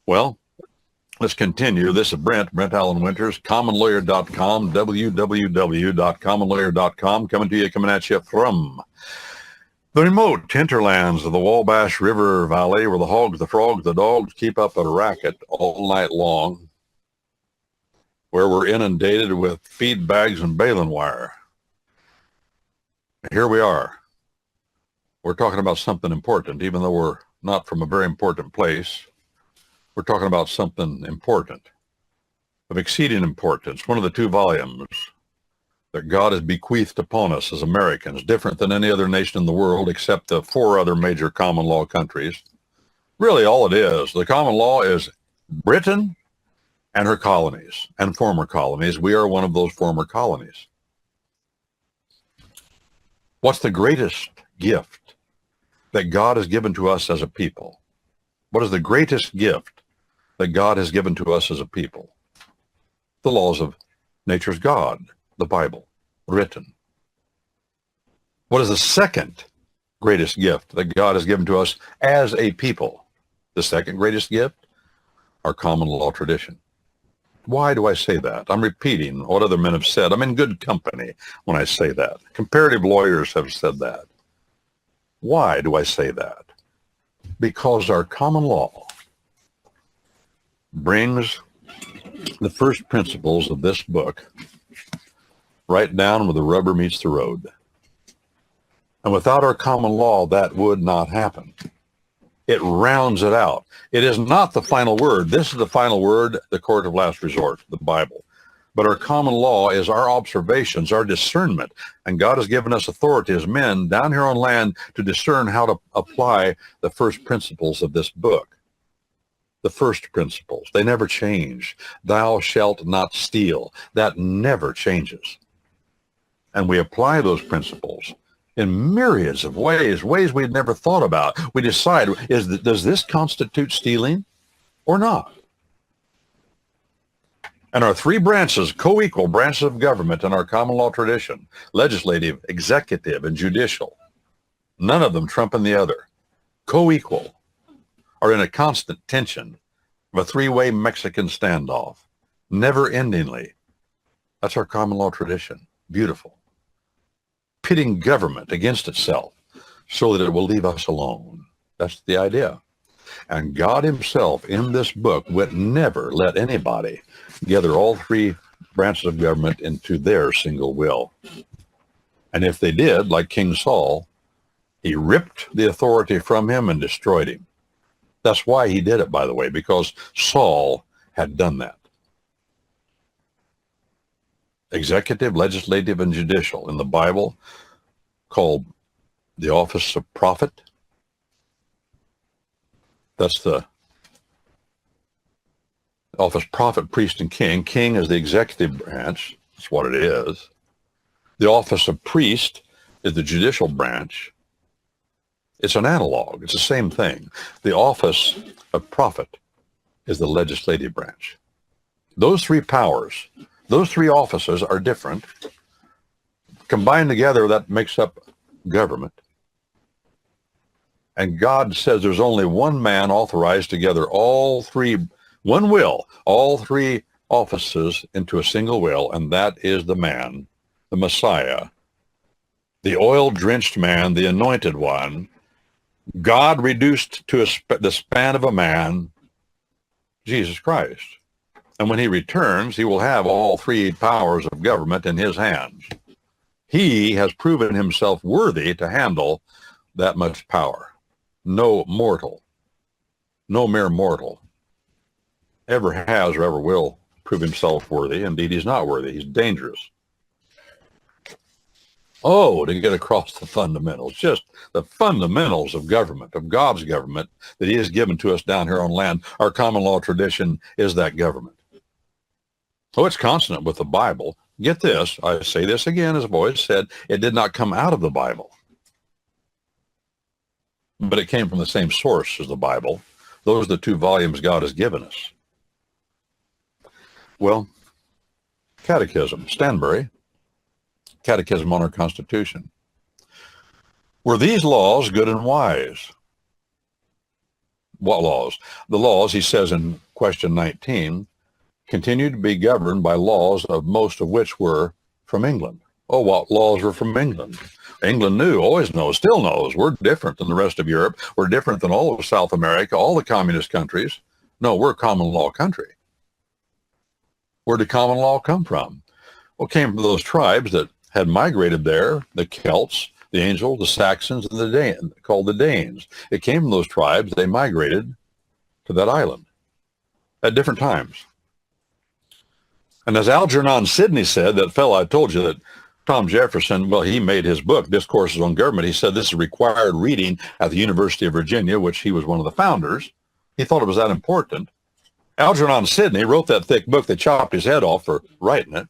Well, let's continue. This is Brent Allen Winters, commonlawyer.com, www.commonlawyer.com, coming at you from the remote hinterlands of the Wabash River Valley, where the hogs, the frogs, the dogs keep up a racket all night long, where we're inundated with feed bags and baling wire. Here we are. We're talking about something important, even though we're not from a very important place. We're talking about something important, of exceeding importance. One of the two volumes that God has bequeathed upon us as Americans, different than any other nation in the world except the 4 other major common law countries. Really all it is, the common law is Britain and her colonies and former colonies. We are one of those former colonies. What's the greatest gift that God has given to us as a people? What is the greatest gift that God has given to us as a people? The laws of nature's God, the Bible, written. What is the second greatest gift that God has given to us as a people? The second greatest gift? Our common law tradition. Why do I say that? I'm repeating what other men have said. I'm in good company when I say that. Comparative lawyers have said that. Why do I say that? Because our common law brings the first principles of this book right down where the rubber meets the road. And without our common law, that would not happen. It rounds it out. It is not the final word. This is the final word, the court of last resort, the Bible. But our common law is our observations, our discernment. And God has given us authority as men down here on land to discern how to apply the first principles of this book. The first principles, they never change. Thou shalt not steal. That never changes. And we apply those principles in myriads of ways we'd never thought about. We decide, does this constitute stealing or not? And our 3 branches, co-equal branches of government in our common law tradition, legislative, executive, and judicial, none of them trumping the other, co-equal, are in a constant tension of a 3-way Mexican standoff, never-endingly. That's our common law tradition. Beautiful. Pitting government against itself so that it will leave us alone. That's the idea. And God himself in this book would never let anybody gather all 3 branches of government into their single will. And if they did, like King Saul, he ripped the authority from him and destroyed him. That's why he did it, by the way, because Saul had done that. Executive, legislative, and judicial in the Bible, called the office of prophet. That's the office prophet, priest, and king. King is the executive branch. That's what it is. The office of priest is the judicial branch. It's an analog. It's the same thing. The office of prophet is the legislative branch. Those 3 powers, those 3 offices are different. Combined together, that makes up government. And God says there's only one man authorized to gather all 3, one will, all 3 offices into a single will, and that is the man, the Messiah, the oil-drenched man, the anointed one, God reduced to the span of a man, Jesus Christ. And when he returns, he will have all 3 powers of government in his hands. He has proven himself worthy to handle that much power. No mortal, no mere mortal, ever has or ever will prove himself worthy. Indeed, he's not worthy. He's dangerous. Oh, to get across the fundamentals, just the fundamentals of government, of God's government that he has given to us down here on land. Our common law tradition is that government. Oh, it's consonant with the Bible. Get this, I say this again, as I've always said, it did not come out of the Bible, but it came from the same source as the Bible. Those are the 2 volumes God has given us. Well, Catechism, Stansbury, Catechism on our Constitution. Were these laws good and wise? What laws? The laws, he says in question 19, continue to be governed by laws of most of which were from England. Oh, what laws were from England? England knew, always knows, still knows. We're different than the rest of Europe. We're different than all of South America, all the communist countries. No, we're a common law country. Where did common law come from? Well, it came from those tribes that had migrated there, the Celts, the Angles, the Saxons, and the Danes, called the Danes. It came from those tribes. They migrated to that island at different times. And as Algernon Sidney said, that fellow I told you that Tom Jefferson, well, he made his book, Discourses on Government. He said this is required reading at the University of Virginia, which he was one of the founders. He thought it was that important. Algernon Sidney wrote that thick book. They chopped his head off for writing it.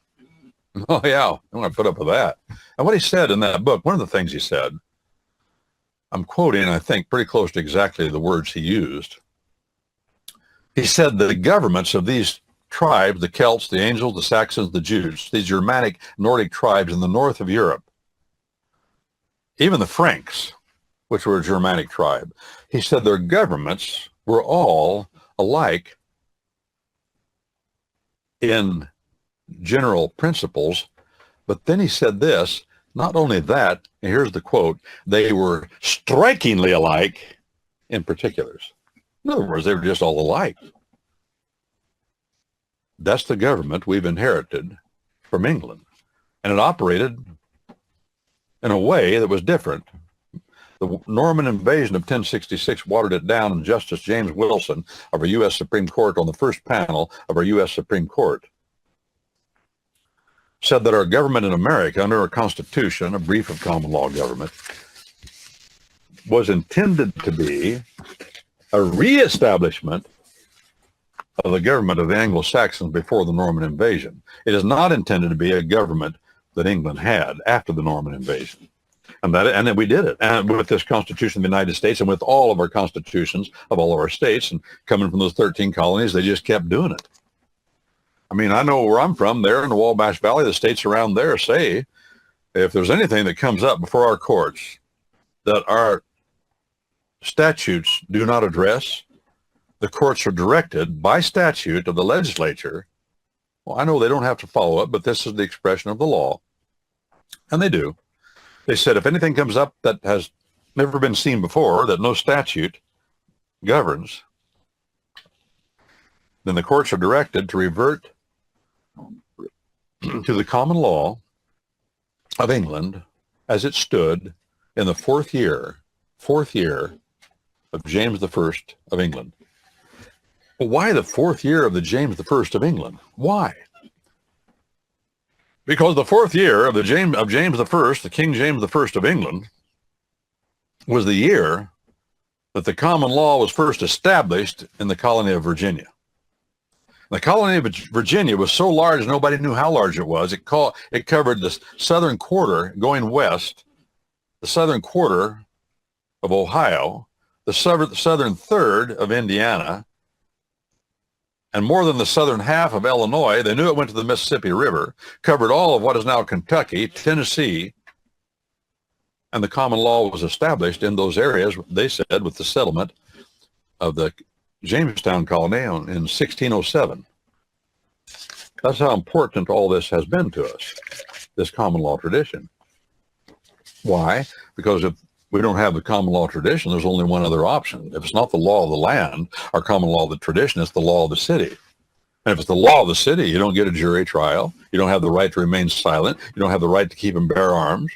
Oh, yeah, I'm going to put up with that. And what he said in that book, one of the things he said, I'm quoting, I think, pretty close to exactly the words he used. He said the governments of these tribes, the Celts, the Angles, the Saxons, the Jews, these Germanic Nordic tribes in the north of Europe, even the Franks, which were a Germanic tribe, he said their governments were all alike in general principles. But then he said this, not only that, and here's the quote, they were strikingly alike in particulars. In other words, they were just all alike. That's the government we've inherited from England. And it operated in a way that was different. The Norman invasion of 1066 watered it down, and Justice James Wilson of our U.S. Supreme Court on the first panel of our U.S. Supreme Court said that our government in America, under our Constitution, a brief of common law government, was intended to be a reestablishment of the government of the Anglo-Saxons before the Norman invasion. It is not intended to be a government that England had after the Norman invasion. And then we did it. And with this Constitution of the United States and with all of our constitutions of all of our states, and coming from those 13 colonies, they just kept doing it. I mean, I know where I'm from, there in the Wabash Valley, the states around there say, if there's anything that comes up before our courts that our statutes do not address, the courts are directed by statute of the legislature. Well, I know they don't have to follow it, but this is the expression of the law. And they do. They said if anything comes up that has never been seen before, that no statute governs, then the courts are directed to revert to the common law of England as it stood in the fourth year of James I of England. Well, why the fourth year of the James I of England? Why? Because the fourth year of James I, the King James I of England, was the year that the common law was first established in the colony of Virginia. The colony of Virginia was so large nobody knew how large it was. It covered the southern quarter going west, the southern quarter of Ohio, the southern third of Indiana, and more than the southern half of Illinois. They knew it went to the Mississippi River, covered all of what is now Kentucky, Tennessee, and the common law was established in those areas, they said, with the settlement of the Jamestown colony in 1607. That's how important all this has been to us, this common law tradition. Why? Because if we don't have the common law tradition, there's only one other option. If it's not the law of the land, our common law of the tradition, it's the law of the city. And if it's the law of the city, you don't get a jury trial. You don't have the right to remain silent. You don't have the right to keep and bear arms.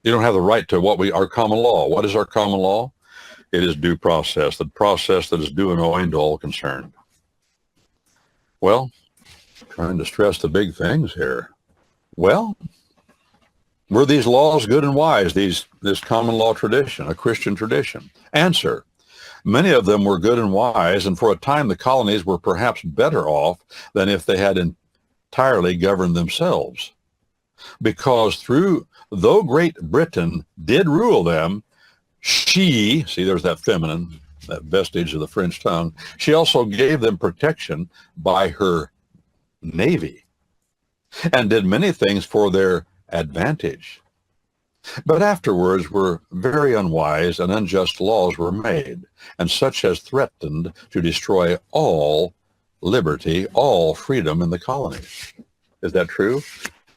You don't have the right to our common law. What is our common law? It is due process, the process that is due and owing to all concerned. Well, trying to stress the big things here. Well, were these laws good and wise, this common law tradition, a Christian tradition? Answer, many of them were good and wise, and for a time the colonies were perhaps better off than if they had entirely governed themselves. Because though Great Britain did rule them, see, there's that feminine, that vestige of the French tongue, she also gave them protection by her navy and did many things for their advantage. But afterwards were very unwise and unjust laws were made, and such as threatened to destroy all liberty, all freedom in the colonies. Is that true?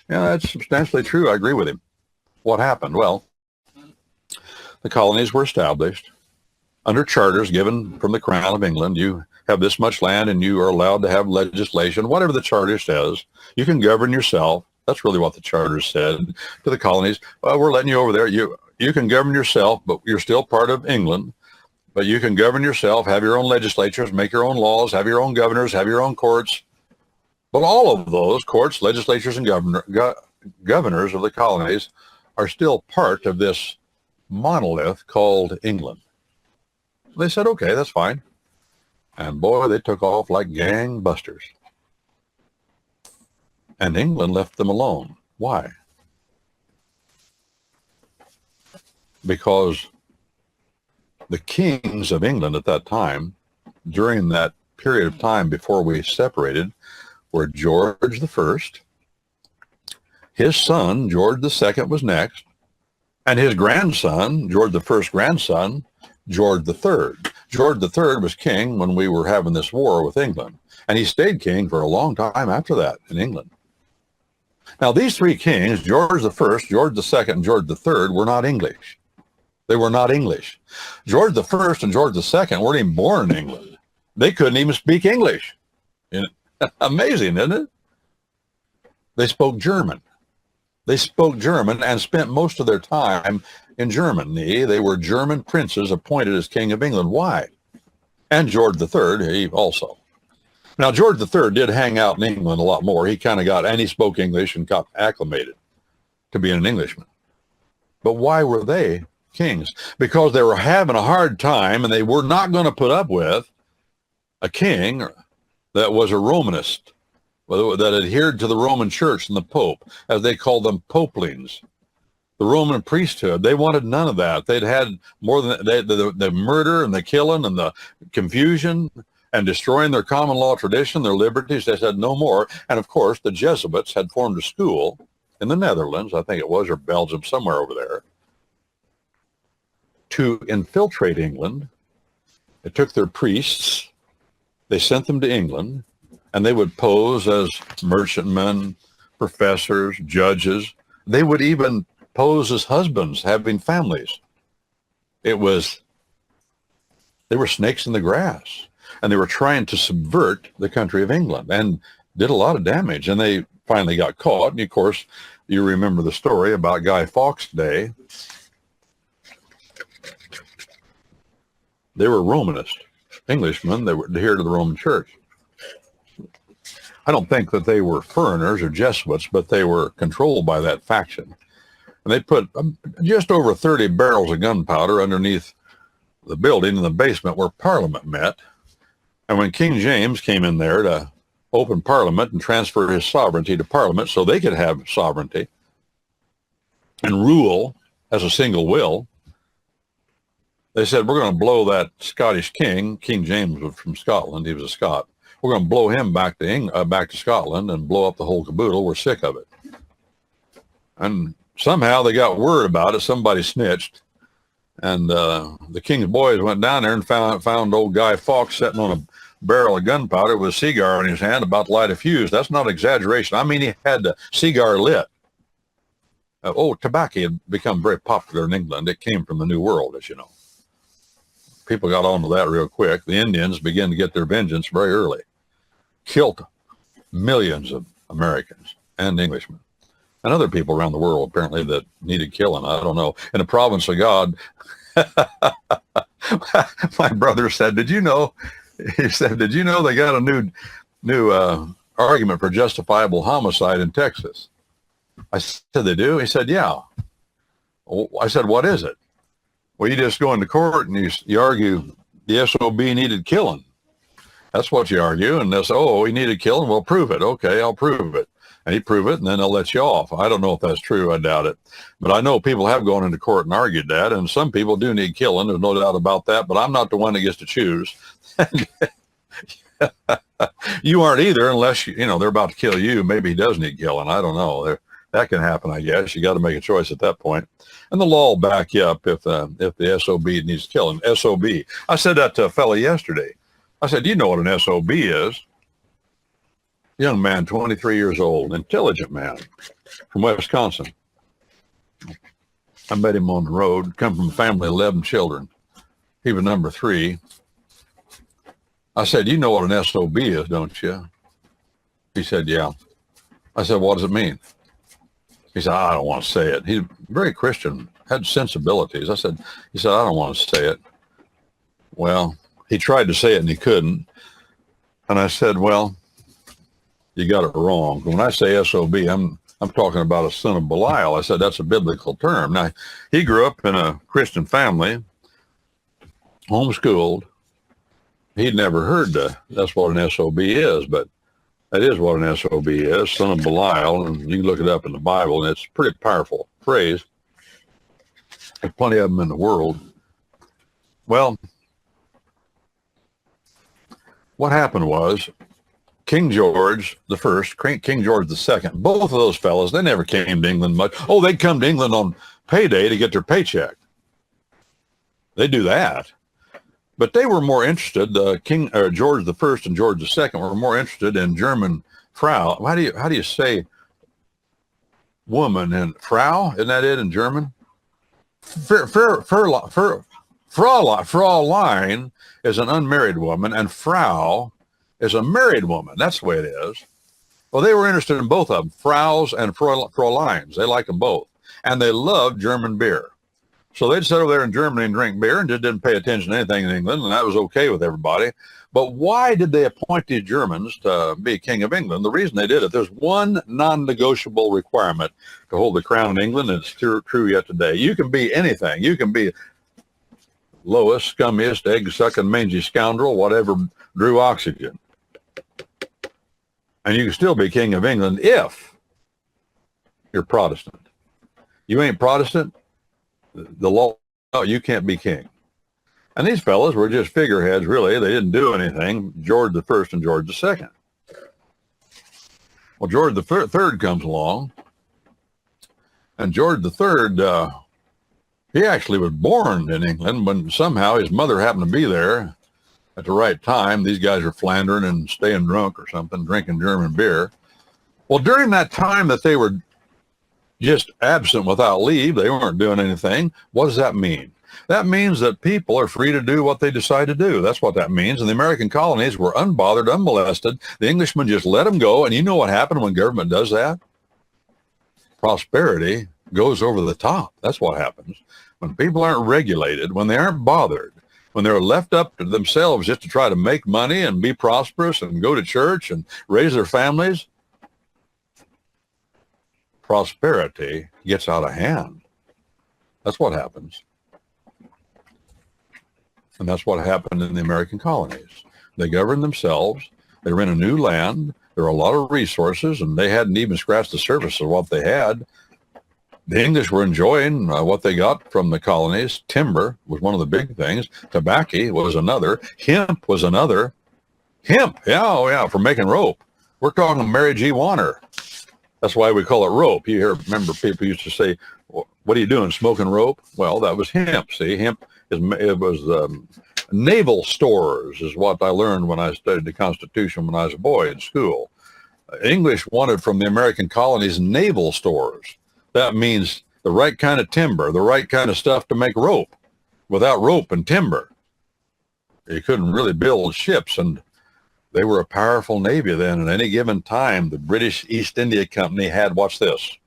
Yeah, that's substantially true. I agree with him. What happened? Well, the colonies were established under charters given from the Crown of England. You have this much land and you are allowed to have legislation, whatever the charter says. You can govern yourself. That's really what the charter said to the colonies. Well, we're letting you over there. You can govern yourself, but you're still part of England. But you can govern yourself, have your own legislatures, make your own laws, have your own governors, have your own courts. But all of those courts, legislatures, and governors of the colonies are still part of this monolith called England. They said, okay, that's fine. And boy, they took off like gangbusters. And England left them alone. Why? Because the kings of England at that time, during that period of time before we separated, were George the First. His son, George the Second, was next. And his grandson, George the First grandson, George the Third. George the Third was king when we were having this war with England. And he stayed king for a long time after that in England. Now, these three kings, George the First, George the Second, and George the Third, were not English. They were not English. George the First and George the Second weren't even born in England. They couldn't even speak English. Amazing, isn't it? They spoke German. They spoke German and spent most of their time in Germany. They were German princes appointed as king of England. Why? And George the Third, he also. Now, George the Third did hang out in England a lot more. He kind of got, and he spoke English and got acclimated to being an Englishman. But why were they kings? Because they were having a hard time and they were not going to put up with a king that was a Romanist, that adhered to the Roman Church and the Pope, as they called them popelings. The Roman priesthood, they wanted none of that. They'd had more than the murder and the killing and the confusion and destroying their common law tradition, their liberties. They said no more. And of course, the Jesuits had formed a school in the Netherlands, I think it was, or Belgium, somewhere over there, to infiltrate England. They took their priests, they sent them to England, and they would pose as merchantmen, professors, judges. They would even pose as husbands, having families. They were snakes in the grass, and they were trying to subvert the country of England and did a lot of damage. And they finally got caught. And of course, you remember the story about Guy Fawkes' Day. They were Romanist Englishmen. They were adhered to the Roman Church. I don't think that they were foreigners or Jesuits, but they were controlled by that faction. And they put just over 30 barrels of gunpowder underneath the building in the basement where Parliament met. And when King James came in there to open Parliament and transfer his sovereignty to Parliament so they could have sovereignty and rule as a single will, they said, we're going to blow that Scottish king. King James was from Scotland. He was a Scot. We're going to blow him back to Scotland and blow up the whole caboodle. We're sick of it. And somehow they got word about it. Somebody snitched. And the king's boys went down there and found old Guy Fawkes sitting on a barrel of gunpowder with a cigar in his hand about to light a fuse. That's not exaggeration. I mean, he had the cigar lit. Tobacco had become very popular in England. It came from the New World, as you know. People got onto that real quick. The Indians began to get their vengeance very early. Killed millions of Americans and Englishmen and other people around the world, apparently, that needed killing. I don't know. In the province of God, my brother said, did you know? He said, did you know they got a new argument for justifiable homicide in Texas? I said, they do? He said, yeah. I said, what is it? Well, you just go into court and you argue the SOB needed killing. That's what you argue. And they'll say, oh, he needed killing. Well, prove it. Okay, I'll prove it. And you prove it, and then they'll let you off. I don't know if that's true. I doubt it. But I know people have gone into court and argued that, and some people do need killing. There's no doubt about that, but I'm not the one that gets to choose. You aren't either, unless, they're about to kill you. Maybe he does need killing. I don't know. That can happen, I guess. You got to make a choice at that point. And the law will back you up if the SOB needs killing. SOB. I said that to a fella yesterday. I said, you know what an SOB is? Young man, 23 years old, intelligent man from Wisconsin. I met him on the road, come from a family of 11 children. He was number 3. I said, you know what an SOB is, don't you? He said, yeah. I said, what does it mean? He said, I don't want to say it. He's very Christian, had sensibilities. He said, I don't want to say it. Well, he tried to say it and he couldn't. And I said, well, you got it wrong. When I say SOB, I'm talking about a son of Belial. I said, that's a biblical term. Now, he grew up in a Christian family, homeschooled. He'd never heard that's what an SOB is, but that is what an SOB is, son of Belial, and you can look it up in the Bible, and it's a pretty powerful phrase. There's plenty of them in the world. Well, what happened was King George the First, King George the Second, both of those fellas, they never came to England much. Oh, they'd come to England on payday to get their paycheck. They do that. But they were more interested, George the First and George the Second were more interested in German Frau. How do you say woman and Frau? Isn't that it in German? Fraulein is an unmarried woman, and Frau is a married woman. That's the way it is. Well, they were interested in both of them, Fraus and Frauleins. They like them both. And they loved German beer. So they'd sit over there in Germany and drink beer and just didn't pay attention to anything in England, and that was okay with everybody. But why did they appoint these Germans to be king of England? The reason they did it, there's one non-negotiable requirement to hold the crown in England, and it's true yet today. You can be anything. You can be lowest, scummiest, egg-sucking, mangy scoundrel, whatever drew oxygen. And you can still be king of England if you're Protestant. You ain't Protestant, the law, you can't be king. And these fellas were just figureheads, really. They didn't do anything, George the First and George the Second. Well, George the Third comes along, and George the Third, he actually was born in England, but somehow his mother happened to be there at the right time. These guys are philandering and staying drunk or something, drinking German beer. Well, during that time that they were just absent without leave, they weren't doing anything. What does that mean? That means that people are free to do what they decide to do. That's what that means. And the American colonies were unbothered, unmolested. The Englishmen just let them go. And you know what happened when government does that? Prosperity goes over the top. That's what happens. When people aren't regulated, when they aren't bothered, when they're left up to themselves just to try to make money and be prosperous and go to church and raise their families, prosperity gets out of hand. That's what happens. And that's what happened in the American colonies. They governed themselves. They were in a new land. There were a lot of resources, and they hadn't even scratched the surface of what they had. The English were enjoying what they got from the colonies. Timber was one of the big things. Tobacco was another. Hemp was another. Hemp, yeah, for making rope. We're talking Mary G. Warner. That's why we call it rope. You hear, remember people used to say, what are you doing, smoking rope? Well, that was hemp. See, hemp, it was naval stores is what I learned when I studied the Constitution when I was a boy in school. English wanted from the American colonies naval stores. That means the right kind of timber, the right kind of stuff to make rope. Without rope and timber, you couldn't really build ships, and they were a powerful navy then. At any given time, the British East India Company had, watch this,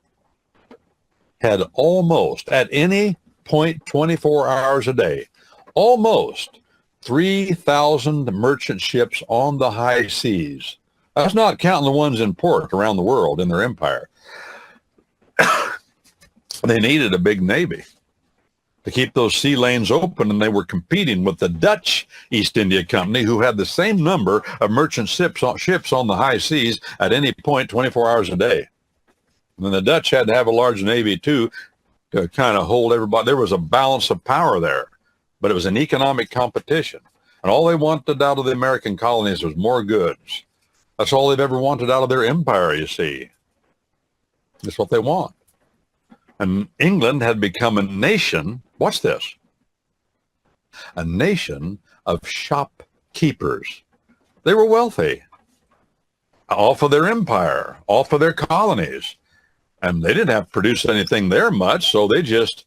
had almost, at any point 24 hours a day, almost 3,000 merchant ships on the high seas. That's not counting the ones in port around the world in their empire. They needed a big navy to keep those sea lanes open, and they were competing with the Dutch East India Company, who had the same number of merchant ships on the high seas at any point 24 hours a day. And then the Dutch had to have a large navy too to kind of hold everybody. There was a balance of power there, but it was an economic competition. And all they wanted out of the American colonies was more goods. That's all they've ever wanted out of their empire, you see. That's what they want. And England had become a nation, watch this, a nation of shopkeepers. They were wealthy, off of their empire, off of their colonies. And they didn't have to produce anything there much, so they just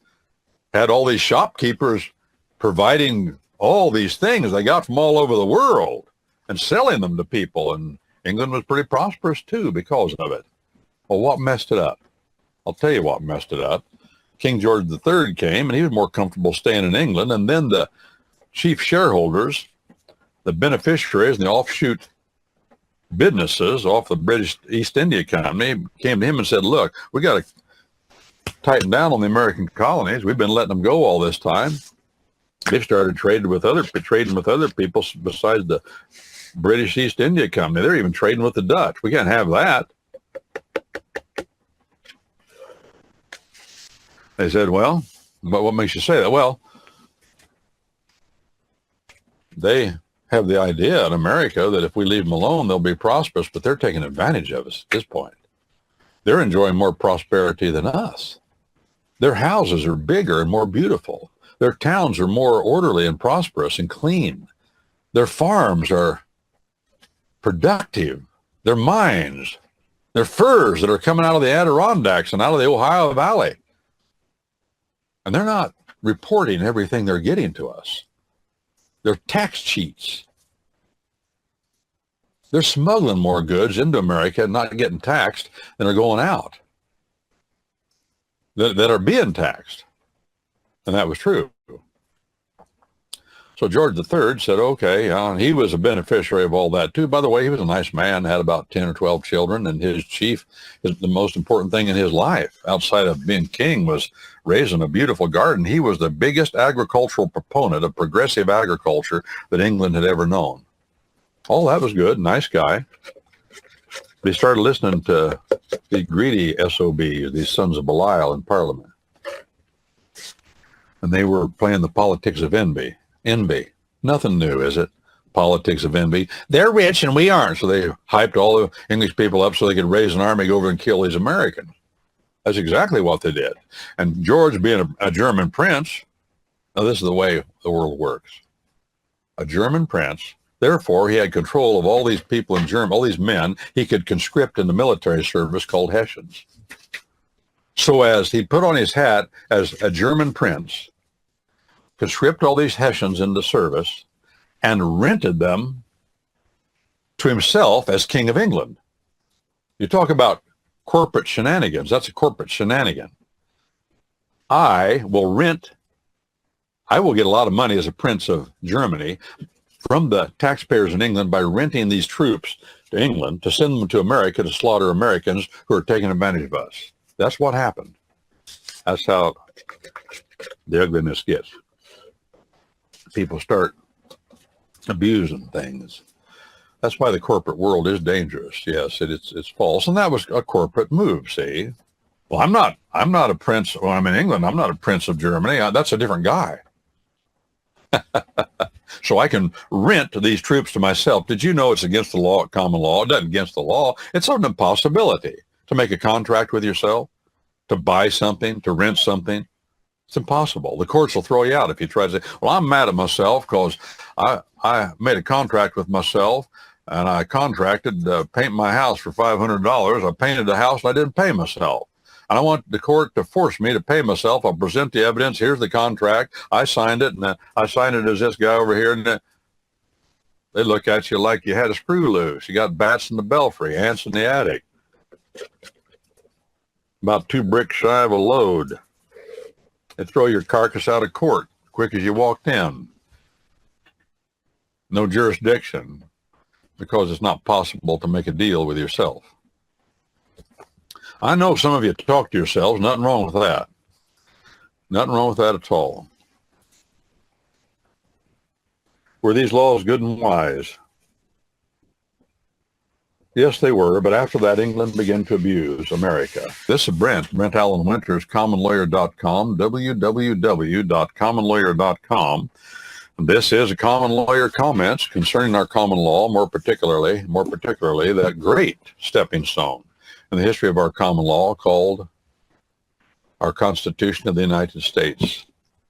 had all these shopkeepers providing all these things they got from all over the world and selling them to people. And England was pretty prosperous too because of it. Well, what messed it up? I'll tell you what messed it up. King George III came, and he was more comfortable staying in England. And then the chief shareholders, the beneficiaries and the offshoot businesses off the British East India Company came to him and said, look, we got to tighten down on the American colonies. We've been letting them go all this time. They've started trading with other people besides the British East India Company. They're even trading with the Dutch. We can't have that. They said, well, but what makes you say that? Well, they have the idea in America that if we leave them alone, they'll be prosperous, but they're taking advantage of us at this point. They're enjoying more prosperity than us. Their houses are bigger and more beautiful. Their towns are more orderly and prosperous and clean. Their farms are productive. Their mines, their furs that are coming out of the Adirondacks and out of the Ohio Valley. And they're not reporting everything they're getting to us. They're tax cheats. They're smuggling more goods into America and not getting taxed than are going out, that are being taxed. And that was true. So George III said, okay, he was a beneficiary of all that too. By the way, he was a nice man, had about 10 or 12 children, and his chief, the most important thing in his life, outside of being king, was raising a beautiful garden. He was the biggest agricultural proponent of progressive agriculture that England had ever known. All that was good, nice guy. But he started listening to the greedy SOBs, these sons of Belial in Parliament. And they were playing the politics of envy. Envy. Nothing new, is it? Politics of envy. They're rich and we aren't. So they hyped all the English people up so they could raise an army, go over and kill these Americans. That's exactly what they did. And George, being a German prince, now this is the way the world works. A German prince, therefore he had control of all these people in Germany, all these men he could conscript in the military service called Hessians. So as he put on his hat as a German prince, conscript all these Hessians into service, and rented them to himself as King of England. You talk about corporate shenanigans. That's a corporate shenanigan. I will get a lot of money as a prince of Germany from the taxpayers in England by renting these troops to England to send them to America to slaughter Americans who are taking advantage of us. That's what happened. That's how the ugliness gets. People start abusing things. That's why the corporate world is dangerous. Yes, it's false, and that was a corporate move. See, well, I'm not a prince. Well, I'm in England. I'm not a prince of Germany. That's a different guy. So I can rent these troops to myself. Did you know it's against the law, common law? It doesn't against the law. It's an impossibility to make a contract with yourself, to buy something, to rent something. It's impossible. The courts will throw you out if you try to say, well, I'm mad at myself because I made a contract with myself and I contracted to paint my house for $500. I painted the house and I didn't pay myself. And I want the court to force me to pay myself. I'll present the evidence. Here's the contract. I signed it, and I signed it as this guy over here. And they look at you like you had a screw loose. You got bats in the belfry, ants in the attic. About 2 bricks shy of a load. They throw your carcass out of court quick as you walked in. No jurisdiction because it's not possible to make a deal with yourself. I know some of you talk to yourselves. Nothing wrong with that. Nothing wrong with that at all. Were these laws good and wise? Yes, they were, but after that, England began to abuse America. This is Brent Allen Winters, commonlawyer.com, www.commonlawyer.com. This is a Common Lawyer Comments concerning our common law, more particularly that great stepping stone in the history of our common law called our Constitution of the United States.